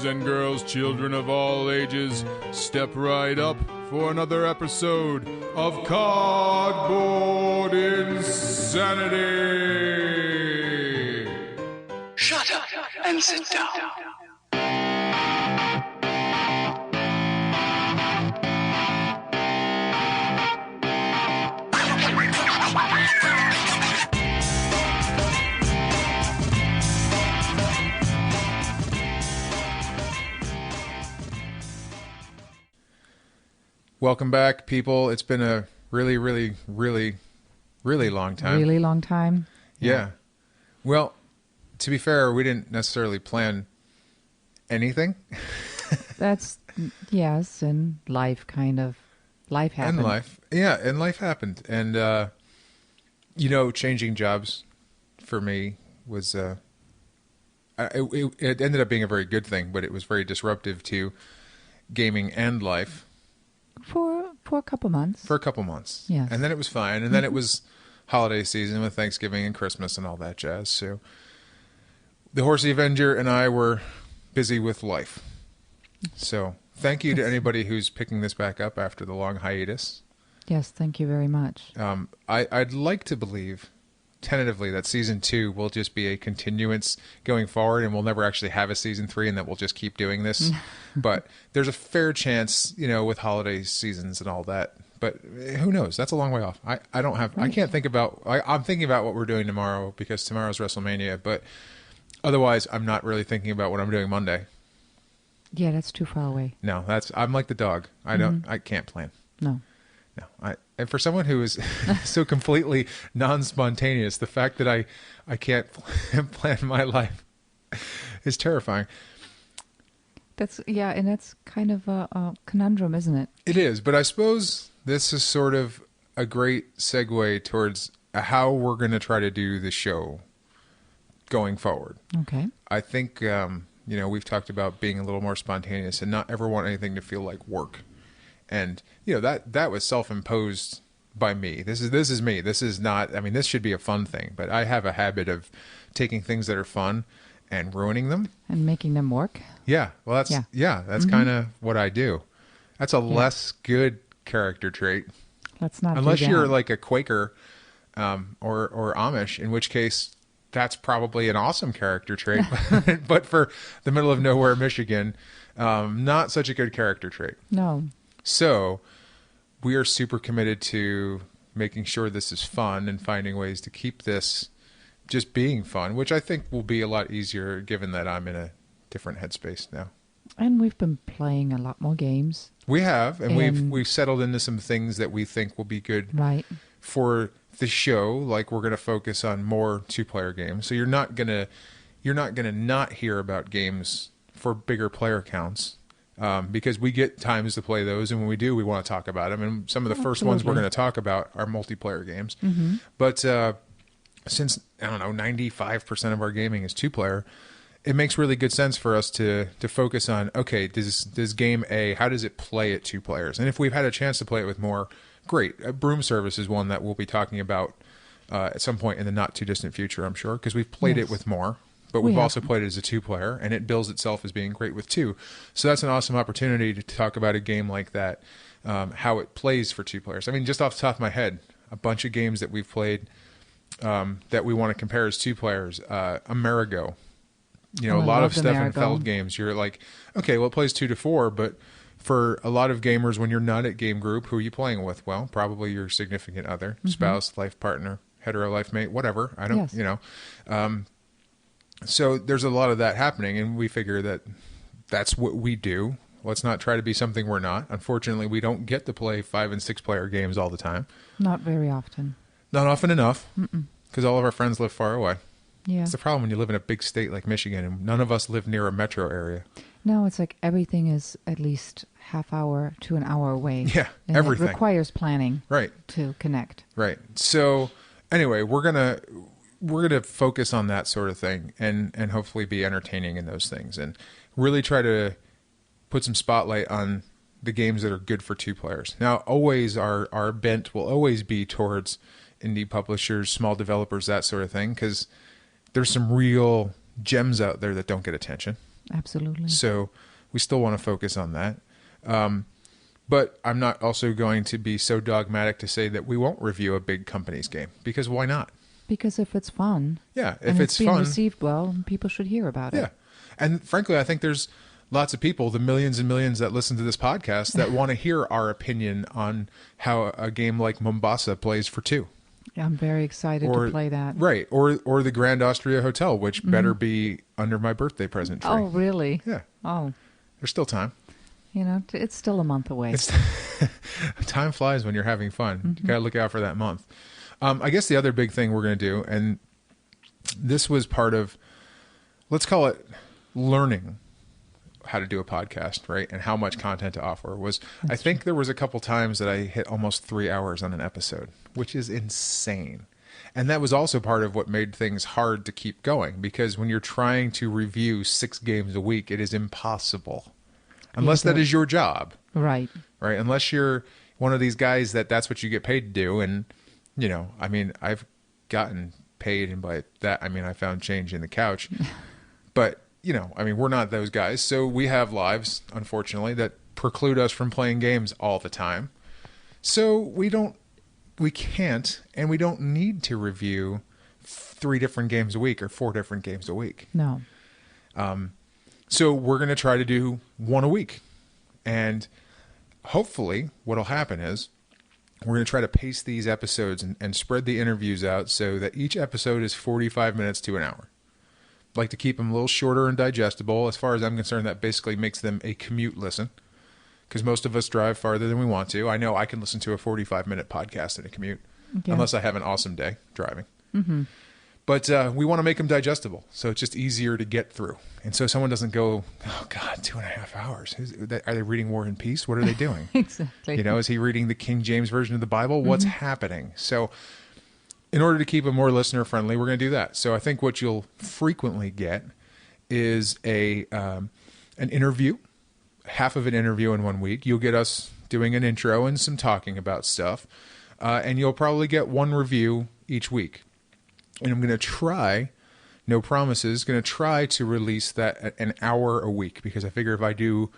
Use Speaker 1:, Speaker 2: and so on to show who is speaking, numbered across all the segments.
Speaker 1: and girls, children of all ages, step right up for another episode of Cardboard Insanity.
Speaker 2: Shut up and sit down.
Speaker 1: Welcome back, people. It's been a really long time.
Speaker 3: Really long time?
Speaker 1: Yeah. Well, to be fair, we didn't necessarily plan anything.
Speaker 3: That's, yes, and life happened.
Speaker 1: And life happened. And, changing jobs for me was, it ended up being a very good thing, but it was very disruptive to gaming and life.
Speaker 3: For a couple months.
Speaker 1: For a couple months.
Speaker 3: Yes.
Speaker 1: And then it was fine. And then it was holiday season with Thanksgiving and Christmas and all that jazz. So the Horsey Avenger and I were busy with life. So thank you to anybody who's picking this back up after the long hiatus.
Speaker 3: Yes, thank you very much.
Speaker 1: I'd like to believe tentatively that season 2 will just be a continuance going forward, and we'll never actually have a season 3, and that we'll just keep doing this. But there's a fair chance, with holiday seasons and all that. But who knows? That's a long way off. I can't think about. I'm thinking about what we're doing tomorrow because tomorrow's WrestleMania. But otherwise, I'm not really thinking about what I'm doing Monday.
Speaker 3: Yeah, that's too far away.
Speaker 1: No, I'm like the dog. I can't plan.
Speaker 3: No.
Speaker 1: And for someone who is so completely non-spontaneous, the fact that I can't plan my life is terrifying.
Speaker 3: And that's kind of a conundrum, isn't it?
Speaker 1: It is, but I suppose this is sort of a great segue towards how we're going to try to do the show going forward.
Speaker 3: Okay.
Speaker 1: I think, we've talked about being a little more spontaneous and not ever want anything to feel like work. And, that was self-imposed by me. This is me. This is not, this should be a fun thing, but I have a habit of taking things that are fun and ruining them.
Speaker 3: And making them work.
Speaker 1: Yeah. Well, that's kind of what I do. That's a less good character trait.
Speaker 3: Let's not
Speaker 1: Unless
Speaker 3: do that.
Speaker 1: you're like a Quaker or Amish, in which case that's probably an awesome character trait. But for the middle of nowhere, Michigan, not such a good character trait.
Speaker 3: No.
Speaker 1: So we are super committed to making sure this is fun and finding ways to keep this just being fun, which I think will be a lot easier given that I'm in a different headspace now.
Speaker 3: And we've been playing a lot more games.
Speaker 1: We have, and we've settled into some things that we think will be good for the show. Like we're going to focus on more 2-player games. So you're not gonna not hear about games for bigger player counts. Because we get times to play those, and when we do, we want to talk about them. And some of the first ones we're going to talk about are multiplayer games. Mm-hmm. But since, 95% of our gaming is 2-player, it makes really good sense for us to focus on, okay, does game A, how does it play at 2 players? And if we've had a chance to play it with more, great. Broom Service is one that we'll be talking about at some point in the not-too-distant future, I'm sure, because we've played it with more. But we've also played it as a 2-player, and it bills itself as being great with 2. So that's an awesome opportunity to talk about a game like that, how it plays for 2 players. Just off the top of my head, a bunch of games that we've played that we want to compare as 2 players. Amerigo. A lot of Stefan Feld games. You're like, okay, well, it plays 2 to 4, but for a lot of gamers, when you're not at game group, who are you playing with? Well, probably your significant other, spouse, life partner, hetero life mate, whatever. I don't, So there's a lot of that happening, and we figure that that's what we do. Let's not try to be something we're not. Unfortunately, we don't get to play 5- and 6-player games all the time.
Speaker 3: Not very often.
Speaker 1: Not often enough, because all of our friends live far away.
Speaker 3: Yeah.
Speaker 1: It's the problem when you live in a big state like Michigan, and none of us live near a metro area.
Speaker 3: No, it's like everything is at least half hour to an hour away.
Speaker 1: Yeah,
Speaker 3: and
Speaker 1: everything.
Speaker 3: It requires planning to connect.
Speaker 1: Right. So anyway, we're gonna focus on that sort of thing and hopefully be entertaining in those things and really try to put some spotlight on the games that are good for 2 players. Now, always our bent will always be towards indie publishers, small developers, that sort of thing, because there's some real gems out there that don't get attention.
Speaker 3: Absolutely.
Speaker 1: So we still want to focus on that. But I'm not also going to be so dogmatic to say that we won't review a big company's game, because why not?
Speaker 3: Because if it's fun,
Speaker 1: yeah,
Speaker 3: if it's being
Speaker 1: fun,
Speaker 3: received well, people should hear about it.
Speaker 1: Yeah, and frankly, I think there's lots of people, the millions and millions that listen to this podcast, that want to hear our opinion on how a game like Mombasa plays for two.
Speaker 3: I'm very excited to play that.
Speaker 1: Right, or the Grand Austria Hotel, which better be under my birthday present tree.
Speaker 3: Oh, really?
Speaker 1: Yeah.
Speaker 3: Oh.
Speaker 1: There's still time.
Speaker 3: You know, it's still a month away.
Speaker 1: Time flies when you're having fun. You got to look out for that month. I guess the other big thing we're going to do, and this was part of, let's call it learning how to do a podcast, right? And how much content to offer was, I think there was a couple times that I hit almost 3 hours on an episode, which is insane. And that was also part of what made things hard to keep going, because when you're trying to review 6 games a week, it is impossible. Unless that is your job.
Speaker 3: Right.
Speaker 1: Right. Unless you're one of these guys that's what you get paid to do. And, you know, I mean, I've gotten paid, and by that, I mean, I found change in the couch. But, you know, I mean, we're not those guys. So we have lives, unfortunately, that preclude us from playing games all the time. So we can't, and we don't need to review 3 different games a week or 4 different games a week.
Speaker 3: No.
Speaker 1: So we're going to try to do 1 a week. And hopefully what'll happen is we're going to try to pace these episodes and spread the interviews out so that each episode is 45 minutes to an hour. I'd like to keep them a little shorter and digestible. As far as I'm concerned, that basically makes them a commute listen, because most of us drive farther than we want to. I know I can listen to a 45-minute podcast in a commute, unless I have an awesome day driving. Mm-hmm. But we want to make them digestible, so it's just easier to get through. And so someone doesn't go, oh, God, 2.5 hours. Are they reading War and Peace? What are they doing?
Speaker 3: Exactly.
Speaker 1: You know, is he reading the King James Version of the Bible? What's happening? So in order to keep it more listener-friendly, we're going to do that. So I think what you'll frequently get is an interview, half of an interview in 1 week. You'll get us doing an intro and some talking about stuff. And you'll probably get 1 review each week. And I'm going to try, no promises, going to try to release that at an hour a week, because I figure if I do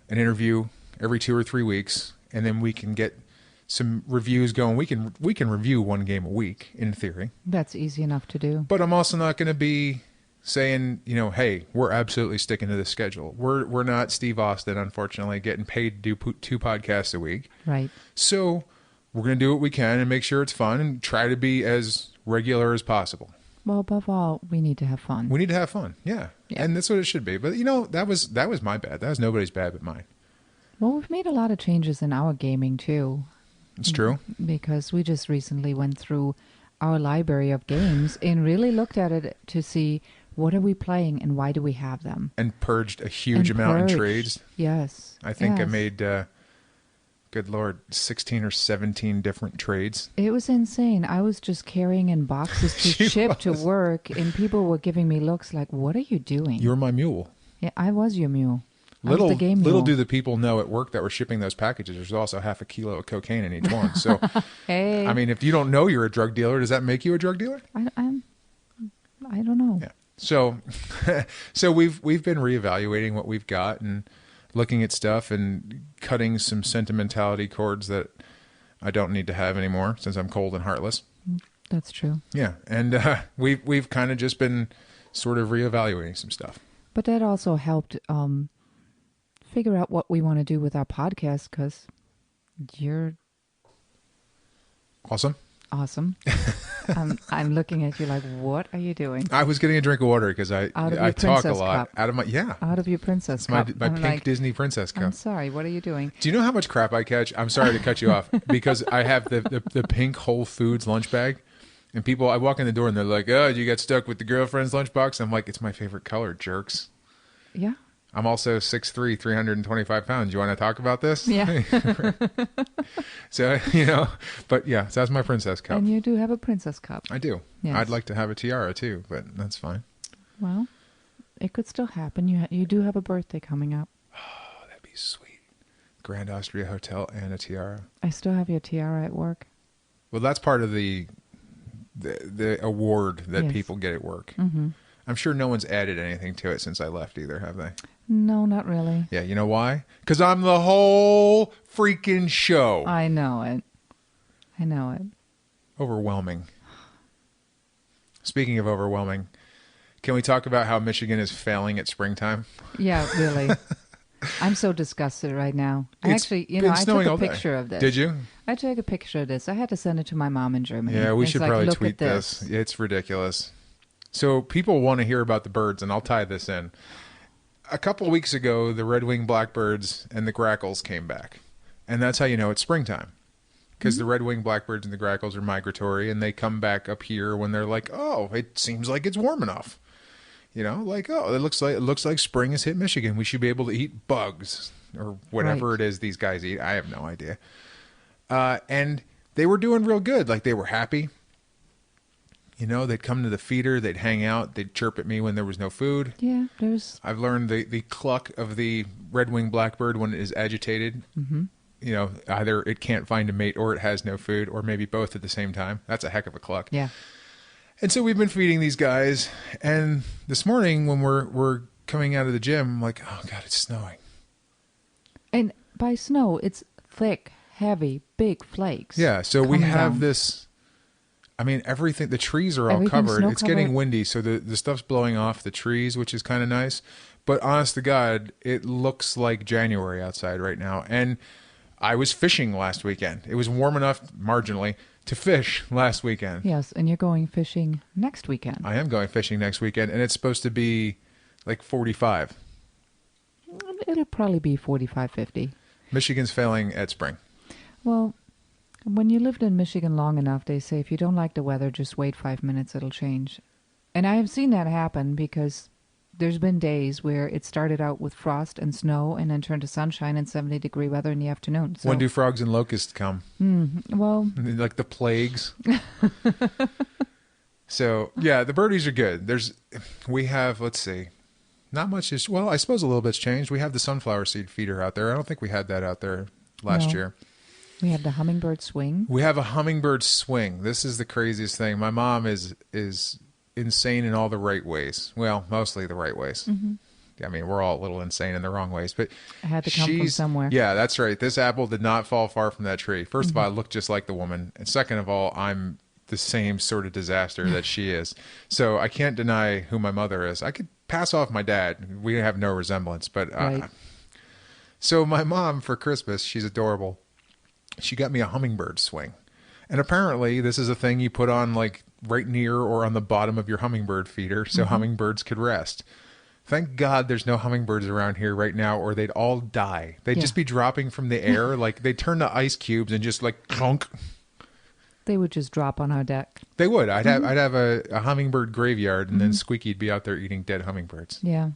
Speaker 1: an interview every 2 or 3 weeks, and then we can get some reviews going, we can review 1 game a week in theory.
Speaker 3: That's easy enough to do.
Speaker 1: But I'm also not going to be saying, you know, hey, we're absolutely sticking to this schedule. We're not Steve Austin, unfortunately, getting paid to do 2 podcasts a week.
Speaker 3: Right.
Speaker 1: So we're going to do what we can and make sure it's fun and try to be as regular as possible.
Speaker 3: Well, above all, we need to have fun.
Speaker 1: We need to have fun, yeah. And that's what it should be. But, you know, that was my bad. That was nobody's bad but mine.
Speaker 3: Well, we've made a lot of changes in our gaming, too.
Speaker 1: It's true.
Speaker 3: Because we just recently went through our library of games and really looked at it to see what are we playing and why do we have them.
Speaker 1: And purged a huge amount in trades.
Speaker 3: Yes.
Speaker 1: I think I made, good Lord, 16 or 17 different trades.
Speaker 3: It was insane. I was just carrying in boxes to ship to work, and people were giving me looks like, what are you doing?
Speaker 1: You're my mule.
Speaker 3: Yeah, I was your mule.
Speaker 1: Little do the people know at work that we're shipping those packages, there's also half a kilo of cocaine in each one. So,
Speaker 3: hey.
Speaker 1: I mean, if you don't know you're a drug dealer, does that make you a drug dealer?
Speaker 3: I don't know.
Speaker 1: Yeah. So, we've been reevaluating what we've got and looking at stuff and cutting some sentimentality cords that I don't need to have anymore since I'm cold and heartless.
Speaker 3: That's true.
Speaker 1: Yeah, and we've kind of just been sort of reevaluating some stuff.
Speaker 3: But that also helped figure out what we want to do with our podcast, because you're
Speaker 1: awesome.
Speaker 3: I'm looking at you like, what are you doing?
Speaker 1: I was getting a drink of water because I talk a lot.
Speaker 3: Cup.
Speaker 1: Out
Speaker 3: of your princess cup.
Speaker 1: My pink Disney princess cup.
Speaker 3: I'm sorry, what are you doing?
Speaker 1: Do you know how much crap I catch? I'm sorry to cut you off, because I have the pink Whole Foods lunch bag, and I walk in the door and they're like, oh, you got stuck with the girlfriend's lunchbox? I'm like, it's my favorite color, jerks.
Speaker 3: Yeah.
Speaker 1: I'm also 6'3", 325 pounds. You want to talk about this?
Speaker 3: Yeah.
Speaker 1: So, you know, but yeah, so that's my princess cup.
Speaker 3: And you do have a princess cup.
Speaker 1: I do. Yes. I'd like to have a tiara too, but that's fine.
Speaker 3: Well, it could still happen. You do have a birthday coming up.
Speaker 1: Oh, that'd be sweet. Grand Austria Hotel and a tiara.
Speaker 3: I still have your tiara at work.
Speaker 1: Well, that's part of the award that people get at work. Mm-hmm. I'm sure no one's added anything to it since I left either, have they?
Speaker 3: No, not really.
Speaker 1: Yeah, you know why? Because I'm the whole freaking show.
Speaker 3: I know it.
Speaker 1: Overwhelming. Speaking of overwhelming, can we talk about how Michigan is failing at springtime?
Speaker 3: Yeah, really. I'm so disgusted right now. I took a picture of this.
Speaker 1: Did you?
Speaker 3: I took a picture of this. I had to send it to my mom in Germany.
Speaker 1: Yeah, we should probably tweet this. It's ridiculous. So people want to hear about the birds, and I'll tie this in. A couple of weeks ago, the red-winged blackbirds and the grackles came back. And that's how you know it's springtime. Because the red-winged blackbirds and the grackles are migratory, and they come back up here when they're like, oh, it seems like it's warm enough. You know, like, oh, it looks like spring has hit Michigan. We should be able to eat bugs or whatever it is these guys eat. I have no idea. And they were doing real good. Like, they were happy. You know, they'd come to the feeder, they'd hang out, they'd chirp at me when there was no food.
Speaker 3: Yeah,
Speaker 1: I've learned the cluck of the red-winged blackbird when it is agitated. Mm-hmm. You know, either it can't find a mate or it has no food, or maybe both at the same time. That's a heck of a cluck.
Speaker 3: Yeah.
Speaker 1: And so we've been feeding these guys, and this morning when we're coming out of the gym, I'm like, oh God, it's snowing.
Speaker 3: And by snow, it's thick, heavy, big flakes.
Speaker 1: Yeah, so we have this. I mean, everything, the trees are all covered. It's getting windy, so the stuff's blowing off the trees, which is kind of nice. But honest to God, it looks like January outside right now. And I was fishing last weekend. It was warm enough, marginally, to fish last weekend.
Speaker 3: Yes, and you're going fishing next weekend.
Speaker 1: I am going fishing next weekend, and it's supposed to be like 45.
Speaker 3: It'll probably be 45, 50.
Speaker 1: Michigan's failing at spring.
Speaker 3: Well, when you lived in Michigan long enough, they say if you don't like the weather, just wait 5 minutes, it'll change. And I have seen that happen because there's been days where it started out with frost and snow and then turned to sunshine and 70-degree weather in the afternoon. So,
Speaker 1: when do frogs and locusts come?
Speaker 3: Well,
Speaker 1: like the plagues. So, yeah, the birdies are good. We have, let's see, not much is, well, I suppose a little bit's changed. We have the sunflower seed feeder out there. I don't think we had that out there last year.
Speaker 3: We have the hummingbird swing.
Speaker 1: We have a hummingbird swing. This is the craziest thing. My mom is insane in all the right ways. Well, mostly the right ways. Mm-hmm. I mean, we're all a little insane in the wrong ways, but
Speaker 3: I had to come from somewhere.
Speaker 1: Yeah, that's right. This apple did not fall far from that tree. First of all, I look just like the woman, and second of all, I'm the same sort of disaster that she is. So I can't deny who my mother is. I could pass off my dad. We have no resemblance, but
Speaker 3: right.
Speaker 1: So my mom for Christmas, she's adorable. She got me a hummingbird swing. And apparently this is a thing you put on like right near or on the bottom of your hummingbird feeder so hummingbirds could rest. Thank God there's no hummingbirds around here right now or they'd all die. They'd just be dropping from the air. Like they'd turn to ice cubes and just like clunk.
Speaker 3: They would just drop on our deck.
Speaker 1: They would. I'd have a hummingbird graveyard and then Squeaky'd be out there eating dead hummingbirds.
Speaker 3: Yeah.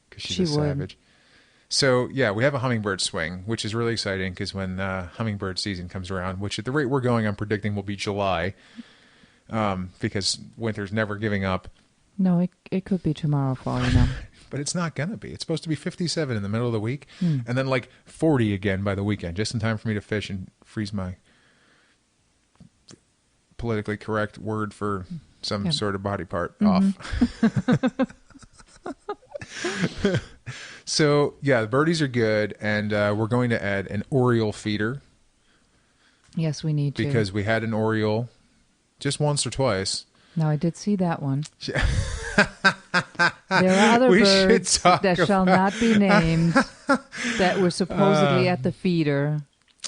Speaker 1: Because she's a savage. So, yeah, we have a hummingbird swing, which is really exciting because when hummingbird season comes around, which at the rate we're going, I'm predicting will be July because winter's never giving up.
Speaker 3: No, it could be tomorrow fall, you know.
Speaker 1: But it's not going to be. It's supposed to be 57 in the middle of the week and then like 40 again by the weekend, just in time for me to fish and freeze my politically correct word for some sort of body part off. So, yeah, the birdies are good, and we're going to add an Oriole feeder.
Speaker 3: Yes, we need to.
Speaker 1: Because we had an Oriole just once or twice.
Speaker 3: No, I did see that one. There are other birds that shall not be named that were supposedly at the feeder.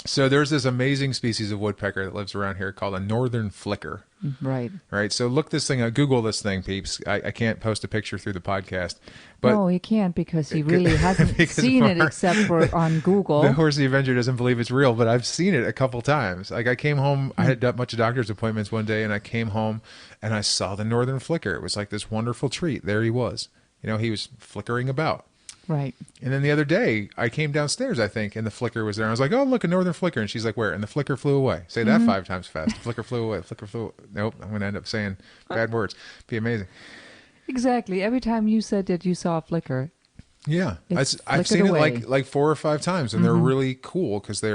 Speaker 1: So there's this amazing species of woodpecker that lives around here called a northern flicker.
Speaker 3: Right.
Speaker 1: Right. So look this thing up. Google this thing, peeps. I can't post a picture through the podcast. But
Speaker 3: no, he can't because he really hasn't seen it except for on Google.
Speaker 1: The Horsey Avenger doesn't believe it's real, but I've seen it a couple times. Like I came home, I had a bunch of doctor's appointments one day, and I came home and I saw the northern flicker. It was like this wonderful treat. There he was. You know, he was flickering about.
Speaker 3: Right.
Speaker 1: And then the other day, I came downstairs, I think, and the flicker was there. I was like, oh, look, a northern flicker. And she's like, where? And the flicker flew away. Say that 5 times fast. Flicker flew away. Flicker flew away. Nope, I'm going to end up saying bad words. Be amazing.
Speaker 3: Exactly. Every time you said that you saw a flicker.
Speaker 1: Yeah. I've seen it like 4 or 5 times, and they're really cool because they